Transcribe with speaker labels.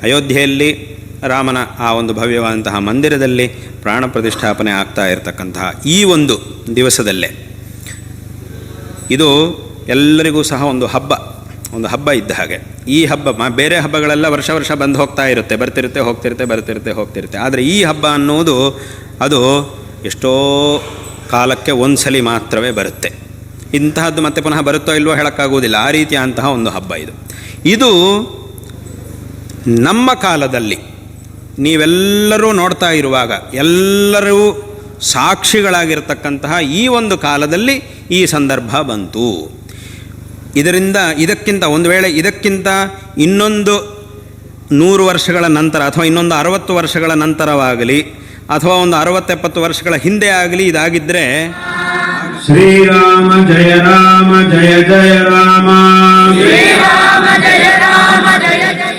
Speaker 1: ಅಯೋಧ್ಯೆಯಲ್ಲಿ ರಾಮನ ಆ ಒಂದು ಭವ್ಯವಾದಂತಹ ಮಂದಿರದಲ್ಲಿ ಪ್ರಾಣ ಪ್ರತಿಷ್ಠಾಪನೆ ಆಗ್ತಾ ಇರತಕ್ಕಂತಹ ಈ ಒಂದು ದಿವಸದಲ್ಲೇ ಇದು ಎಲ್ಲರಿಗೂ ಸಹ ಒಂದು ಹಬ್ಬ ಇದ್ದ ಹಾಗೆ. ಈ ಹಬ್ಬ ಬೇರೆ ಹಬ್ಬಗಳೆಲ್ಲ ವರ್ಷ ಬಂದು ಹೋಗ್ತಾ ಇರುತ್ತೆ, ಹೋಗ್ತಿರುತ್ತೆ. ಆದರೆ ಈ ಹಬ್ಬ ಅನ್ನೋದು ಅದು ಎಷ್ಟೋ ಕಾಲಕ್ಕೆ ಒಂದು ಸಲ ಮಾತ್ರವೇ ಬರುತ್ತೆ. ಇಂತಹದ್ದು ಮತ್ತೆ ಪುನಃ ಬರುತ್ತೋ ಇಲ್ವೋ ಹೇಳೋಕ್ಕಾಗುವುದಿಲ್ಲ. ಆ ರೀತಿಯಂತಹ ಒಂದು ಹಬ್ಬ ಇದು ನಮ್ಮ ಕಾಲದಲ್ಲಿ ನೀವೆಲ್ಲರೂ ನೋಡ್ತಾ ಇರುವಾಗ, ಎಲ್ಲರೂ ಸಾಕ್ಷಿಗಳಾಗಿರ್ತಕ್ಕಂತಹ ಈ ಒಂದು ಕಾಲದಲ್ಲಿ ಈ ಸಂದರ್ಭ ಬಂತು. ಇದಕ್ಕಿಂತ ಒಂದು ವೇಳೆ ಇದಕ್ಕಿಂತ ಇನ್ನೊಂದು 100 ವರ್ಷಗಳ ನಂತರ ಅಥವಾ ಇನ್ನೊಂದು 60 ವರ್ಷಗಳ ನಂತರವಾಗಲಿ ಅಥವಾ ಒಂದು 60-70 ವರ್ಷಗಳ ಹಿಂದೆ ಆಗಲಿ ಇದಾಗಿದ್ದರೆ,
Speaker 2: ಶ್ರೀರಾಮ ಜಯ ರಾಮ ಜಯ ಜಯ ರಾಮ,
Speaker 3: ಶ್ರೀರಾಮ ಜಯ ರಾಮ ಜಯ ಜಯ